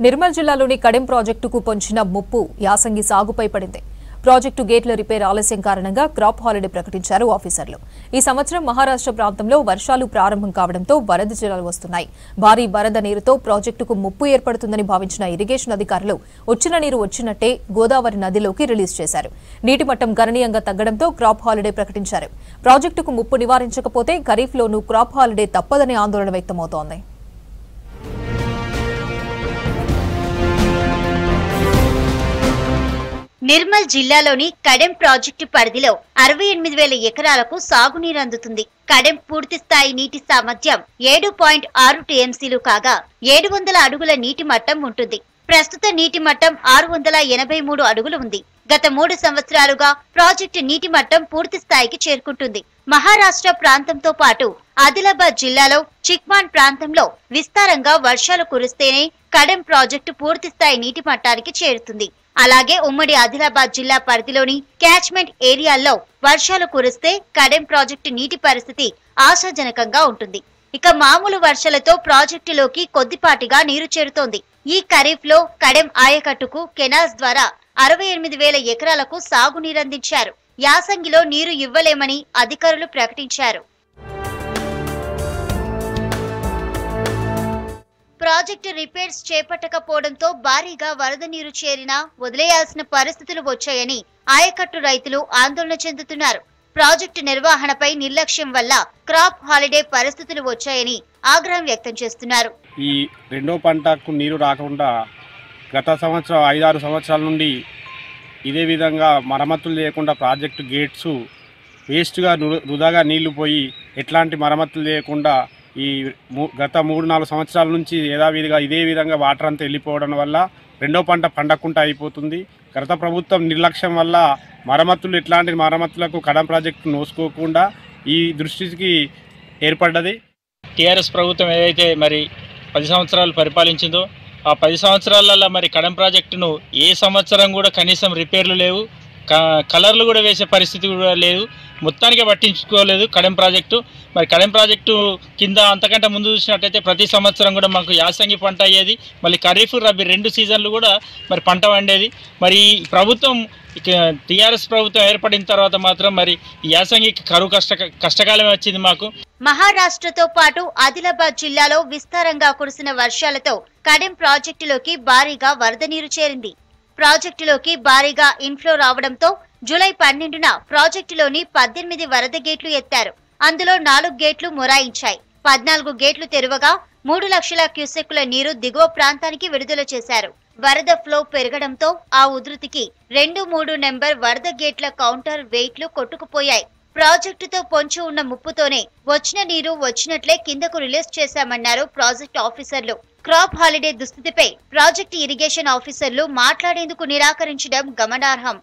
నిర్మల్ జిల్లాలోని కడెం ప్రాజెక్టుకు పొంచిన ముప్పు యాసంగి సాగుపై పడింది. ప్రాజెక్టు గేట్ల రిపేర్ ఆలస్యం కారణంగా క్రాప్ హాలిడే ప్రకటించారు ఆఫీసర్లు. ఈ సంవత్సరం మహారాష్ట్ర ప్రాంతంలో వర్షాలు ప్రారంభం కావడంతో వరద జలాలు వస్తున్నాయి. భారీ వరద నీరుతో ప్రాజెక్టుకు ముప్పు ఏర్పడుతుందని భావించిన ఇరిగేషన్ అధికారులు వచ్చిన నీరు వచ్చినట్టే గోదావరి నదిలోకి రిలీజ్ చేశారు. నీటి మట్టం గణనీయంగా తగ్గడంతో క్రాప్ హాలిడే ప్రకటించారు. ప్రాజెక్టుకు ముప్పు నివారించకపోతే ఖరీఫ్లోనూ క్రాప్ హాలిడే తప్పదనే ఆందోళన వ్యక్తమవుతోంది. నిర్మల్ జిల్లాలోని కడెం ప్రాజెక్టు పరిధిలో 68,000 ఎకరాలకు సాగునీరు అందుతుంది. కడెం పూర్తి స్థాయి నీటి సామర్థ్యం 7.6 టీఎంసీలు కాగా 700 అడుగుల నీటి మట్టం ఉంటుంది. ప్రస్తుత నీటి మట్టం 683 అడుగులు ఉంది. గత 3 సంవత్సరాలుగా ప్రాజెక్టు నీటి మట్టం పూర్తి స్థాయికి చేరుకుంటుంది. మహారాష్ట్ర ప్రాంతంతో పాటు ఆదిలాబాద్ జిల్లాలో చిక్మాన్ ప్రాంతంలో విస్తారంగా వర్షాలు కురిస్తేనే కడెం ప్రాజెక్టు పూర్తి స్థాయి నీటి మట్టానికి చేరుతుంది. అలాగే ఉమ్మడి ఆదిలాబాద్ జిల్లా పరిధిలోని క్యాచ్మెంట్ ఏరియాల్లో వర్షాలు కురిస్తే కడెం ప్రాజెక్టు నీటి పరిస్థితి ఆశాజనకంగా ఉంటుంది. ఇక మామూలు వర్షాలతో ప్రాజెక్టులోకి కొద్దిపాటిగా నీరు చేరుతోంది. ఈ ఖరీఫ్ లో కడెం ఆయకట్టుకు కెనాల్స్ ద్వారా 68,000 ఎకరాలకు సాగునీరందించారు. యాసంగిలో నీరు ఇవ్వలేమని అధికారులు ప్రకటించారు. ప్రాజెక్టు రిపేర్స్ చేపట్టకపోవడంతో భారీగా వరద నీరు చేరినా వదిలేయాల్సిన పరిస్థితులు వచ్చాయని ఆయకట్టు రైతులు ఆందోళన చెందుతున్నారు. ప్రాజెక్టు నిర్వహణపై నిర్లక్ష్యం వల్ల క్రాప్ హాలిడే పరిస్థితులు వచ్చాయని ఆగ్రహం వ్యక్తం చేస్తున్నారు. ఈ రెండో పంటకు నీరు రాకుండా గత సంవత్సరం 5-6 సంవత్సరాల నుండి ఇదే విధంగా మరమ్మతులు లేకుండా ప్రాజెక్టు గేట్స్ వేస్ట్గా వృధాగా నీళ్లు పోయి ఎట్లాంటి మరమ్మతులు లేకుండా ఈ గత 3-4 సంవత్సరాల నుంచి యథావిధిగా ఇదే విధంగా వాటర్ అంతా వెళ్ళిపోవడం వల్ల రెండో పంట పండకుండా అయిపోతుంది. గత ప్రభుత్వం నిర్లక్ష్యం వల్ల ఎట్లాంటి మరమ్మతులకు కడెం ప్రాజెక్టు నోసుకోకుండా ఈ దృష్టికి ఏర్పడ్డది. టీఆర్ఎస్ ప్రభుత్వం ఏదైతే మరి 10 సంవత్సరాలు పరిపాలించిందో ఆ 10 సంవత్సరాలలో మరి కడెం ప్రాజెక్టును ఏ సంవత్సరం కూడా కనీసం రిపేర్లు లేవు, కలర్లు కూడా వేసే పరిస్థితి కూడా లేదు. మొత్తానికి పట్టించుకోలేదు కడెం ప్రాజెక్టు. మరి కడెం ప్రాజెక్టు కింద అంతకంటే ముందు చూసినట్టయితే ప్రతి సంవత్సరం కూడా మాకు యాసంగి పంట అయ్యేది, మళ్ళీ ఖరీఫ్ రబీ 2 సీజన్లు కూడా మరి పంట వండేది. మరి ప్రభుత్వం టీఆర్ఎస్ ప్రభుత్వం ఏర్పడిన తర్వాత మాత్రం మరి యాసంగికి కరువు కష్టకాలం వచ్చింది మాకు. మహారాష్ట్రతో పాటు ఆదిలాబాద్ జిల్లాలో విస్తారంగా కురిసిన వర్షాలతో కడెం ప్రాజెక్టులోకి భారీగా వరద నీరు చేరింది. ప్రాజెక్టులోకి భారీగా ఇన్ఫ్లో రావడంతో జూలై 12న ప్రాజెక్టులోని 18 వరద గేట్లు ఎత్తారు. అందులో 4 గేట్లు మొరాయించాయి. 14 గేట్లు తెరవగా 3 లక్షల క్యూసెక్కుల నీరు దిగువ ప్రాంతానికి విడుదల చేశారు. వరద ఫ్లో పెరగడంతో ఆ ఉధృతికి 2-3 నెంబర్ వరద గేట్ల కౌంటర్ వెయిట్లు కొట్టుకుపోయాయి. ప్రాజెక్టుతో పొంచి ఉన్న ముప్పుతోనే వచ్చిన నీరు వచ్చినట్లే కిందకు రిలీజ్ చేశామన్నారు ప్రాజెక్ట్ ఆఫీసర్లు. క్రాప్ హాలిడే దుస్థితిపై ప్రాజెక్టు ఇరిగేషన్ ఆఫీసర్లు మాట్లాడేందుకు నిరాకరించడం గమనార్హం.